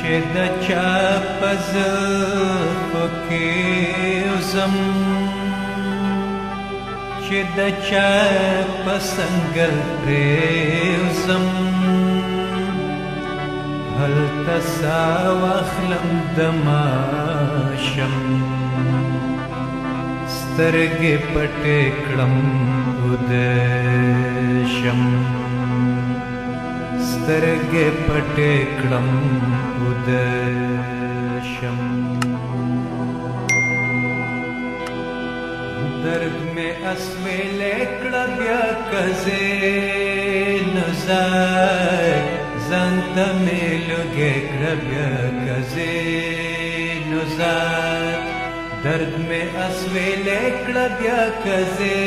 چې د چا په زلفو کې وزم چې د چا په سنګل پرېوزم هلته ساه واخلم د ماشم سترګې پټې کړم ودشم سترګې پټې کړم ودشم درد میں اسویلې کړه بیا کزې نزار ځان ته مې لږې کړه بیا کزې نزار درد میں اسویلې کړه بیا کزې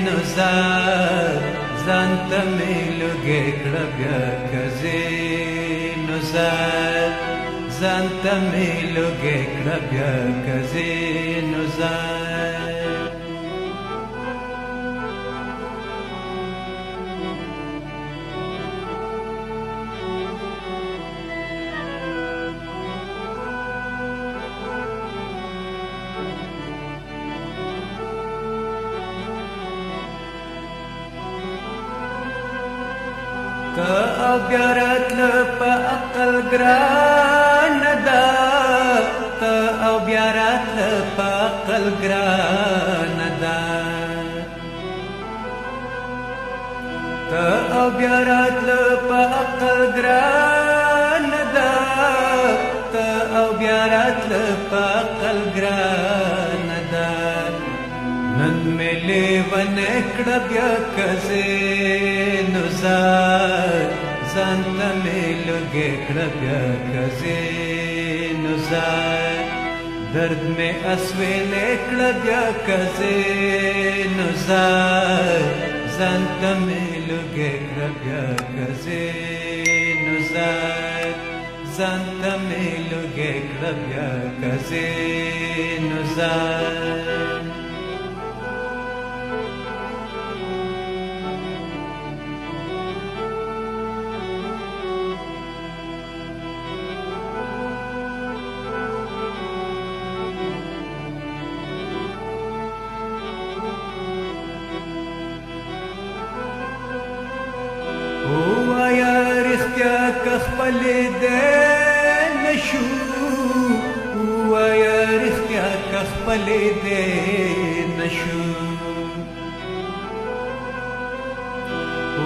نزار ځان ته مې لږې کړه بیا کزې نزار ځان ته مې لږې کړه بیا کزې نزار ته او بیا راتله په عقل ګرانه ده ته او بیا راتله په عقل ګرانه ده ته او بیا راتله په عقل ګرانه ده ته او بیا راتله په عقل ګرانه ده نن مې لیونی کړه بیا کزې نزار ځان ته مې لږې کړه بیا کزې نزار درد مې اسویلې کړه بیا کزې نزار ځان ته مې لږې کړه بیا کزې نزار ځان ته مې لږې کړه بیا کزې نزار ووایا رښتیا که خپلې دی نشو ووایا رښتیا که خپلې دی نشو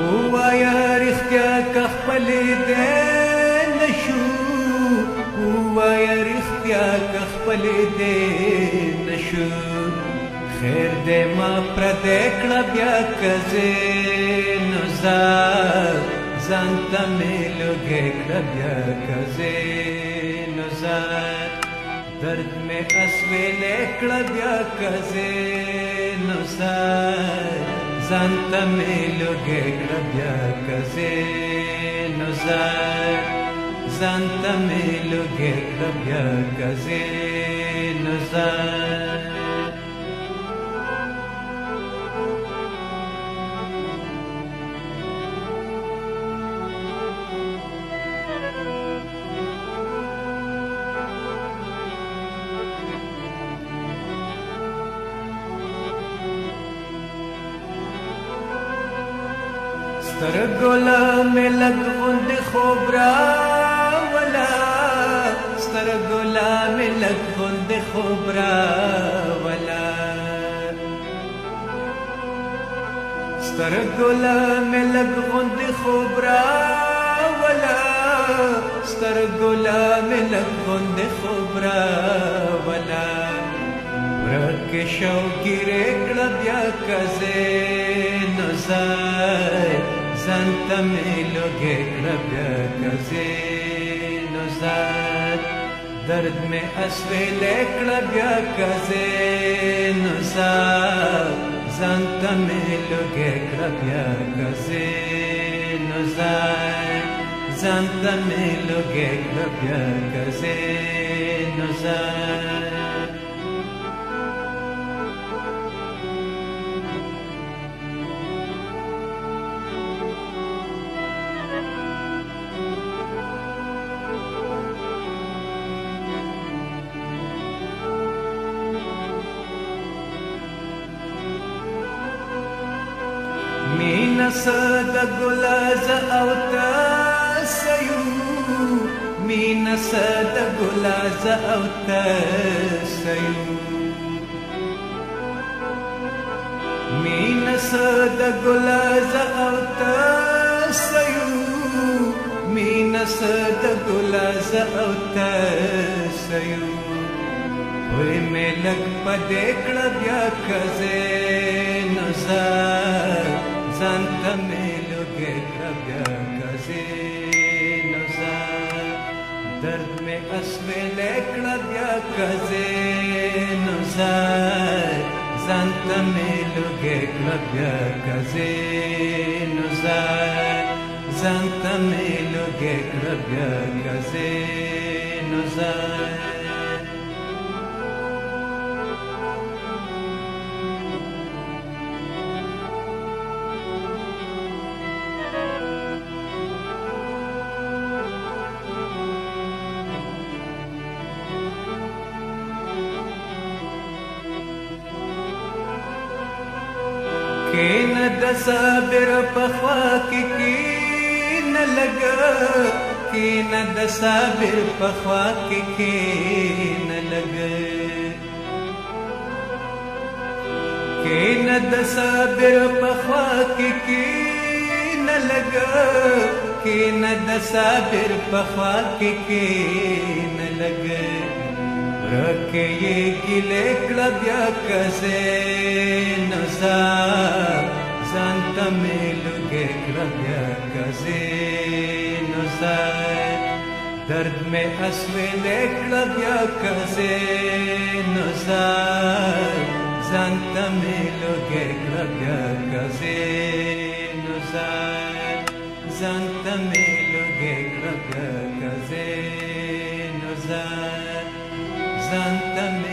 ووایا رښتیا که خپلې دی نشو ووایا رښتیا که خپلې دی نشو خیر دی ما پردی کړه بیا کزې نزار ځان ته مې لږې کړه بیا کزې نزار درد مې اسویلې کړه بیا کزې نزار ځان ته مې لږې کړه بیا کزې نزار ځان ته مې لږې کړه بیا کزې نزار سترګو له مې لږ غوندې خوب راوله سترګو له مې لږ غوندې خوب راوله سترګو له مې لږ غوندې خوب راوله سترګو له مې لږ غوندې خوب راوله ورکې شوګیرې کړه بیا کزې نزار ځان ته مې لږې کړه بیا کزې نزار درد مې اسویلې کړه بیا کزې نزار ځان ته مې لږې کړه بیا کزې نزار ځان ته مې لږې کړه بیا کزې نزار sad gulaz auta sayu Mina sad gulaz auta sayu Mina sad gulaz auta sayu Mina sad gulaz auta sayu Hoy melak padekla bya kaze nuzar Zanta meloge bya kaze nuzar Dard mein asme lekla bya kaze nuzar Zanta meloge bya kaze nuzar Zanta meloge bya kaze nuzar کین د صابر پخوا کین لگا کین د صابر پخوا کین لگا کین د صابر پخوا کین لگا کین د صابر پخوا کین لگا رکه یې ګلې کړه بیا کزه نزار ځان ته مې لږې کړه بیا کزه نزار درد مې اسویلې کړه بیا کزه نزار ځان ته مې لږې کړه بیا کزه نزار ځان ته مې لږې کړه بیا کزه نزار Zanta